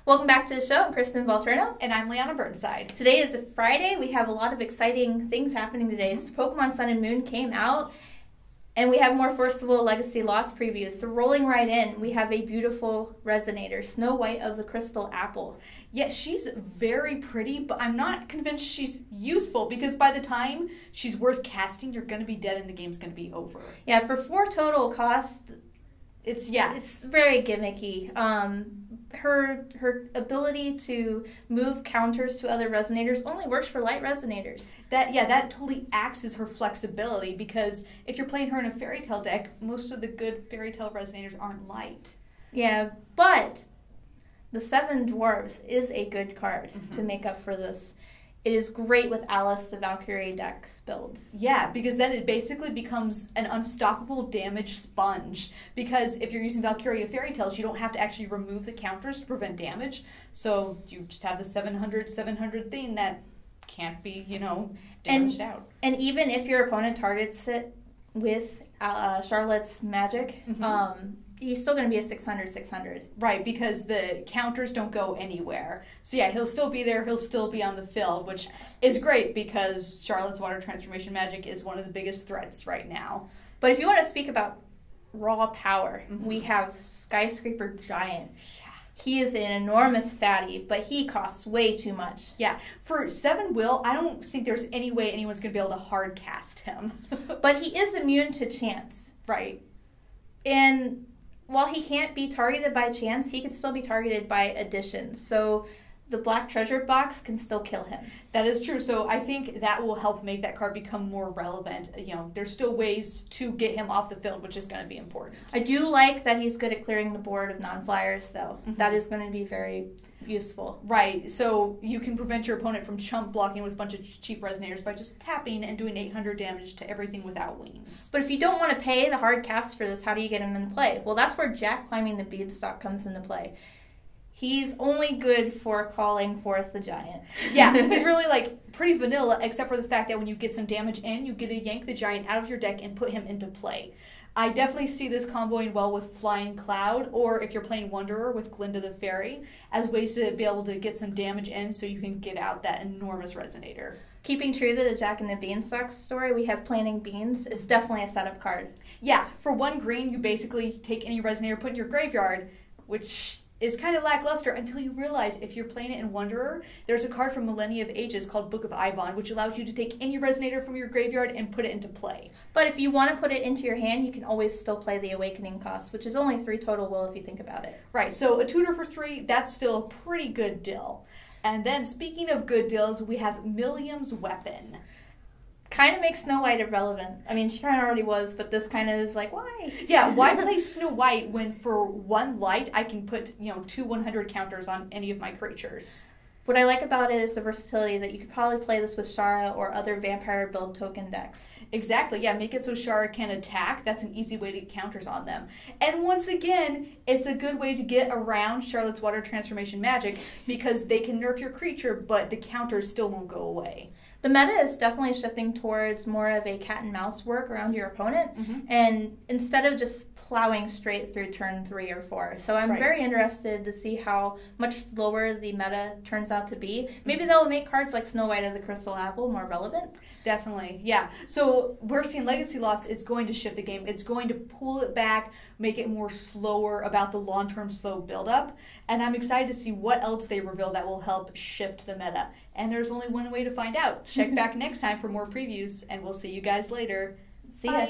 Welcome back to the show. I'm Kristen Valterno. And I'm Liana Burnside. Today is a Friday. We have a lot of exciting things happening today. So Pokemon Sun and Moon came out, and we have more First of All Legacy Lost previews. So rolling right in, we have a beautiful Resonator, Snow White of the Crystal Apple. Yeah, she's very pretty, but I'm not convinced she's useful because by the time she's worth casting, you're going to be dead and the game's going to be over. Yeah, for 4 total cost, it's very gimmicky. Her ability to move counters to other Resonators only works for light Resonators. That totally acts as her flexibility because if you're playing her in a Fairy Tale deck, most of the good Fairy Tale Resonators aren't light. Yeah, but the 7 Dwarves is a good card to make up for this. It is great with Alice the Valkyrie deck builds. Yeah, because then it basically becomes an unstoppable damage sponge. Because if you're using Valkyria Fairy Tales, you don't have to actually remove the counters to prevent damage. So you just have the 700 thing that can't be, damaged out. And even if your opponent targets it with Charlotte's magic, he's still going to be a 600. Right, because the counters don't go anywhere. So yeah, he'll still be there, he'll still be on the field, which is great because Charlotte's Water Transformation Magic is one of the biggest threats right now. But if you want to speak about raw power, we have Skyscraper Giant. He is an enormous fatty, but he costs way too much. Yeah, for 7 will, I don't think there's any way anyone's going to be able to hard cast him. But he is immune to chance. Right. And while he can't be targeted by chance, he can still be targeted by addition. So the Black Treasure Box can still kill him. That is true. So I think that will help make that card become more relevant. There's still ways to get him off the field, which is going to be important. I do like that he's good at clearing the board of non-flyers, though. That is going to be very useful. Right. So you can prevent your opponent from chump blocking with a bunch of cheap Resonators by just tapping and doing 800 damage to everything without wings. But if you don't want to pay the hard cast for this, how do you get him in play? Well, that's where Jack climbing the Beanstalk comes into play. He's only good for calling forth the Giant. Yeah, he's really pretty vanilla, except for the fact that when you get some damage in, you get to yank the Giant out of your deck and put him into play. I definitely see this comboing well with Flying Cloud, or if you're playing Wanderer with Glinda the Fairy, as ways to be able to get some damage in so you can get out that enormous Resonator. Keeping true to the Jack and the Beanstalk story, we have Planting Beans. It's definitely a setup card. Yeah, for 1 green, you basically take any Resonator, put in your graveyard, which is kind of lackluster until you realize if you're playing it in Wanderer, there's a card from Millennia of Ages called Book of Ibon, which allows you to take any Resonator from your graveyard and put it into play. But if you want to put it into your hand, you can always still play the Awakening cost, which is only 3 total will if you think about it. Right, so a tutor for 3, that's still a pretty good deal. And then speaking of good deals, we have Millium's Weapon. Kind of makes Snow White irrelevant. I mean, she kind of already was, but this kind of is like, why? Yeah, why play Snow White when for 1 light I can put, 2 100 counters on any of my creatures? What I like about it is the versatility that you could probably play this with Shara or other vampire build token decks. Exactly, yeah, make it so Shara can attack. That's an easy way to get counters on them. And once again, it's a good way to get around Charlotte's Water Transformation Magic because they can nerf your creature, but the counters still won't go away. The meta is definitely shifting towards more of a cat and mouse work around your opponent, and instead of just plowing straight through turn 3 or 4. So I'm very interested to see how much slower the meta turns out to be. Maybe they'll make cards like Snow White of the Crystal Apple more relevant. Definitely, yeah. So we're seeing Legacy Lost is going to shift the game. It's going to pull it back, make it more slower about the long-term slow build-up, and I'm excited to see what else they reveal that will help shift the meta. And there's only one way to find out. Check back next time for more previews, and we'll see you guys later. See ya.